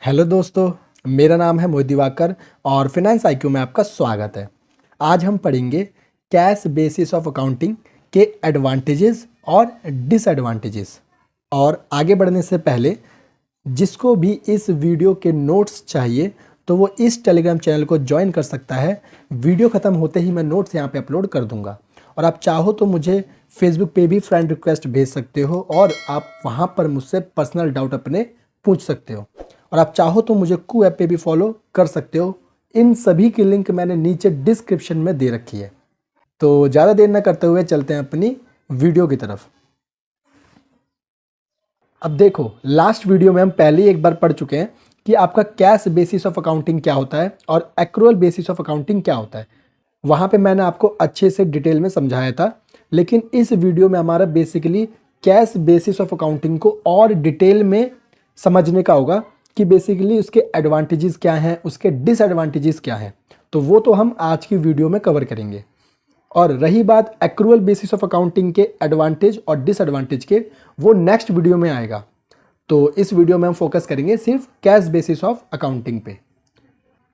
Hello दोस्तों, मेरा नाम है मोहित दिवाकर और फिनेंस आईक्यू में आपका स्वागत है। आज हम पढ़ेंगे कैश बेसिस ऑफ अकाउंटिंग के एडवांटेजेस और डिसएडवांटेजेस। और आगे बढ़ने से पहले जिसको भी इस वीडियो के नोट्स चाहिए तो वो इस टेलीग्राम चैनल को ज्वाइन कर सकता है। वीडियो ख़त्म होते ही मैं नोट्स यहाँ पे अपलोड कर दूँगा। और आप चाहो तो मुझे फेसबुक पे भी फ्रेंड रिक्वेस्ट भेज सकते हो और आप वहाँ पर मुझसे पर्सनल डाउट अपने पूछ सकते हो। और आप चाहो तो मुझे कू ऐप पे भी फॉलो कर सकते हो। इन सभी की लिंक मैंने नीचे डिस्क्रिप्शन में दे रखी है। तो ज़्यादा देर न करते हुए चलते हैं अपनी वीडियो की तरफ। अब देखो, लास्ट वीडियो में हम पहले ही एक बार पढ़ चुके हैं कि आपका कैश बेसिस ऑफ अकाउंटिंग क्या होता है और एक्रूअल बेसिस ऑफ अकाउंटिंग क्या होता है। वहाँ पे मैंने आपको अच्छे से डिटेल में समझाया था, लेकिन इस वीडियो में हमारा basically cash basis of accounting को और डिटेल में समझने का होगा कि बेसिकली उसके एडवांटेजेस क्या हैं, उसके डिसएडवांटेजेस क्या हैं। तो वो तो हम आज की वीडियो में कवर करेंगे। और रही बात एक्रूअल बेसिस ऑफ अकाउंटिंग के एडवांटेज और डिसएडवांटेज के, वो नेक्स्ट वीडियो में आएगा। तो इस वीडियो में हम फोकस करेंगे सिर्फ कैश बेसिस ऑफ अकाउंटिंग पे।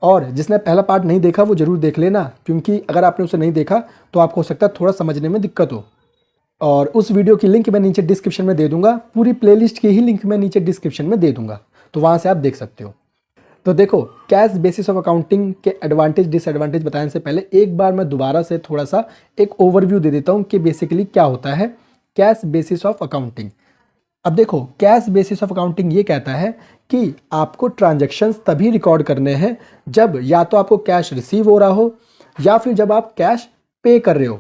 और जिसने पहला पार्ट नहीं देखा वो ज़रूर देख लेना, क्योंकि अगर आपने उसे नहीं देखा तो आपको हो सकता है थोड़ा समझने में दिक्कत हो। और उस वीडियो की लिंक मैं नीचे डिस्क्रिप्शन में दे दूंगा, पूरी प्लेलिस्ट की ही लिंक मैं नीचे डिस्क्रिप्शन में दे दूंगा, तो वहाँ से आप देख सकते हो। तो देखो, कैश बेसिस ऑफ अकाउंटिंग के एडवांटेज डिसएडवांटेज बताने से पहले एक बार मैं दोबारा से थोड़ा सा एक ओवरव्यू दे देता हूँ कि बेसिकली क्या होता है कैश बेसिस ऑफ अकाउंटिंग। अब देखो, कैश बेसिस ऑफ अकाउंटिंग ये कहता है कि आपको ट्रांजैक्शंस तभी रिकॉर्ड करने हैं जब या तो आपको कैश रिसीव हो रहा हो या फिर जब आप कैश पे कर रहे हो।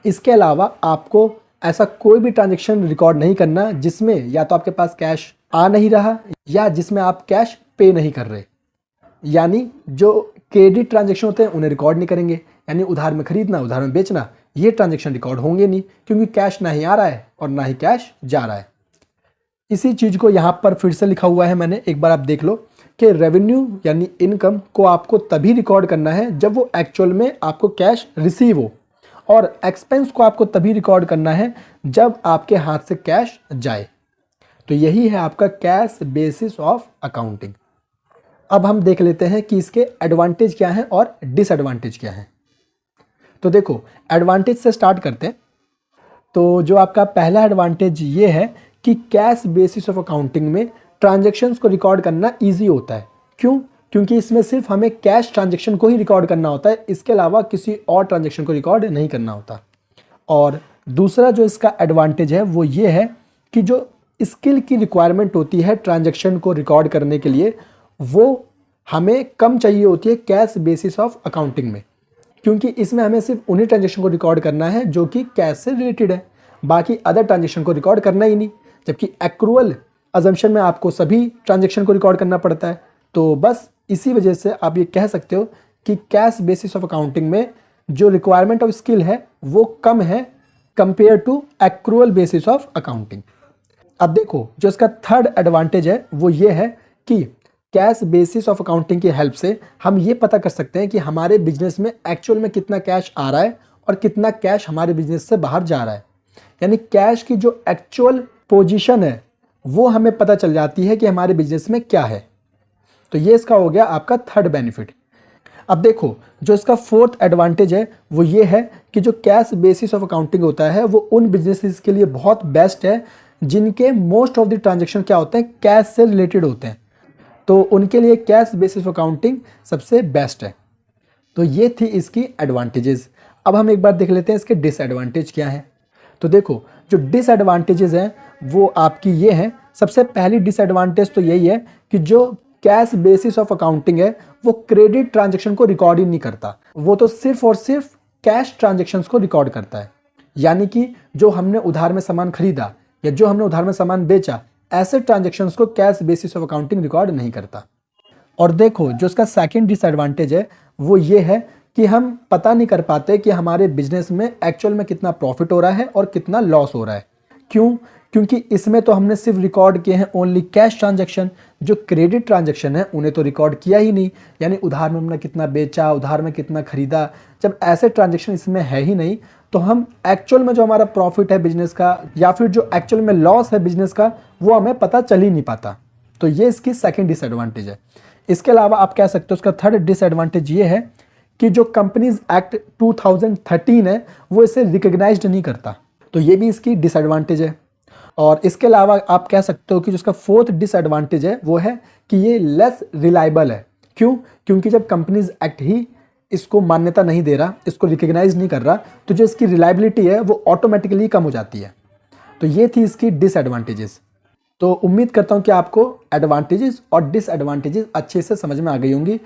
इसके अलावा आपको ऐसा कोई भी ट्रांजैक्शन रिकॉर्ड नहीं करना जिसमें या तो आपके पास कैश आ नहीं रहा या जिसमें आप कैश पे नहीं कर रहे। यानी जो क्रेडिट ट्रांजैक्शन होते हैं उन्हें रिकॉर्ड नहीं करेंगे, यानी उधार में खरीदना उधार में बेचना, ये ट्रांजैक्शन रिकॉर्ड होंगे नहीं, क्योंकि कैश ना ही आ रहा है और ना ही कैश जा रहा है। इसी चीज़ को यहाँ पर फिर से लिखा हुआ है मैंने, एक बार आप देख लो कि रेवेन्यू यानी इनकम को आपको तभी रिकॉर्ड करना है जब वो एक्चुअल में आपको कैश रिसीव हो, और एक्सपेंस को आपको तभी रिकॉर्ड करना है जब आपके हाथ से कैश जाए। तो यही है आपका कैश बेसिस ऑफ अकाउंटिंग। अब हम देख लेते हैं कि इसके एडवांटेज क्या हैं और डिसएडवांटेज क्या हैं। तो देखो, एडवांटेज से स्टार्ट करते हैं। तो जो आपका पहला एडवांटेज ये है कि कैश बेसिस ऑफ अकाउंटिंग में ट्रांजैक्शंस को रिकॉर्ड करना इजी होता है। क्यों? क्योंकि इसमें सिर्फ हमें कैश ट्रांजैक्शन को ही रिकॉर्ड करना होता है, इसके अलावा किसी और ट्रांजैक्शन को रिकॉर्ड नहीं करना होता। और दूसरा जो इसका एडवांटेज है वो ये है कि जो स्किल की रिक्वायरमेंट होती है ट्रांजैक्शन को रिकॉर्ड करने के लिए, वो हमें कम चाहिए होती है कैश बेसिस ऑफ अकाउंटिंग में, क्योंकि इसमें हमें सिर्फ उन्हीं ट्रांजैक्शन को रिकॉर्ड करना है जो कि कैश से रिलेटेड है, बाकी अदर ट्रांजैक्शन को रिकॉर्ड करना ही नहीं। जबकि एक्रूअल अजम्पशन में आपको सभी ट्रांजैक्शन को रिकॉर्ड करना पड़ता है। तो बस इसी वजह से आप ये कह सकते हो कि कैश बेसिस ऑफ अकाउंटिंग में जो रिक्वायरमेंट ऑफ स्किल है वो कम है compare to accrual basis of accounting. अब देखो, जो इसका थर्ड एडवांटेज है वो ये है कि कैश बेसिस ऑफ अकाउंटिंग की हेल्प से हम ये पता कर सकते हैं कि हमारे बिजनेस में एक्चुअल में कितना कैश आ रहा है और कितना कैश हमारे बिजनेस से बाहर जा रहा है। यानी कैश की जो एक्चुअल पोजीशन है वो हमें पता चल जाती है कि हमारे बिजनेस में क्या है। तो ये इसका हो गया आपका थर्ड बेनिफिट। अब देखो, जो इसका फोर्थ एडवांटेज है वो ये है कि जो कैश बेसिस ऑफ अकाउंटिंग होता है वो उन बिजनेसेस के लिए बहुत बेस्ट है जिनके मोस्ट ऑफ द ट्रांजैक्शन क्या होते हैं, कैश से रिलेटेड होते हैं। तो उनके लिए कैश बेसिस ऑफ अकाउंटिंग सबसे बेस्ट है। तो ये थी इसकी एडवांटेजेस। अब हम एक बार देख लेते हैं इसके डिसएडवांटेज क्या है। तो देखो, जो डिसएडवांटेजेस हैं वो आपकी ये हैं। सबसे पहली डिसएडवांटेज तो यही है कि जो कैश बेसिस ऑफ अकाउंटिंग है वो क्रेडिट ट्रांजैक्शन को रिकॉर्ड ही नहीं करता, वो तो सिर्फ और सिर्फ कैश ट्रांजैक्शंस को रिकॉर्ड करता है। यानी कि जो हमने उधार में सामान खरीदा या जो हमने उधार में सामान बेचा, ऐसे ट्रांजैक्शंस को cash basis of accounting record नहीं करता। और देखो, जो इसका सेकंड डिसएडवांटेज है वो ये है कि हम पता नहीं कर पाते कि हमारे बिजनेस में एक्चुअल में कितना प्रॉफिट हो रहा है और कितना लॉस हो रहा है। क्यों? क्योंकि इसमें तो हमने सिर्फ रिकॉर्ड किए हैं ओनली कैश ट्रांजैक्शन, जो क्रेडिट ट्रांजैक्शन है उन्हें तो रिकॉर्ड किया ही नहीं। यानी उधार में हमने कितना बेचा, उधार में कितना खरीदा, जब ऐसे ट्रांजैक्शन इसमें है ही नहीं तो हम एक्चुअल में जो हमारा प्रॉफिट है बिजनेस का या फिर जो एक्चुअल में लॉस है बिजनेस का वो हमें पता चल ही नहीं पाता। तो ये इसकी सेकंड डिसएडवांटेज है। इसके अलावा आप कह सकते हो उसका थर्ड डिसएडवांटेज ये है कि जो कंपनीज एक्ट 2013 है वो इसे रिकग्नाइज्ड नहीं करता, तो ये भी इसकी डिसएडवांटेज है। और इसके अलावा आप कह सकते हो कि जो इसका फोर्थ डिसएडवांटेज है वो है कि ये लेस रिलायबल है। क्यों? क्योंकि जब कंपनीज एक्ट ही इसको मान्यता नहीं दे रहा, इसको रिकग्नाइज नहीं कर रहा, तो जो इसकी रिलायबिलिटी है वो ऑटोमेटिकली कम हो जाती है। तो ये थी इसकी डिसएडवांटेजेस। तो उम्मीद करता हूँ कि आपको एडवांटेजेस और डिसएडवांटेजेस अच्छे से समझ में आ गई होंगी।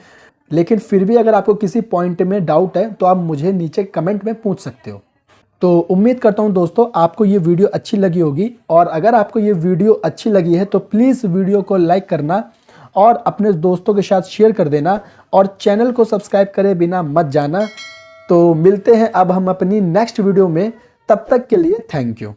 लेकिन फिर भी अगर आपको किसी पॉइंट में डाउट है तो आप मुझे नीचे कमेंट में पूछ सकते हो। तो उम्मीद करता हूँ दोस्तों आपको ये वीडियो अच्छी लगी होगी, और अगर आपको ये वीडियो अच्छी लगी है तो प्लीज़ वीडियो को लाइक करना और अपने दोस्तों के साथ शेयर कर देना, और चैनल को सब्सक्राइब करे बिना मत जाना। तो मिलते हैं अब हम अपनी नेक्स्ट वीडियो में, तब तक के लिए थैंक यू।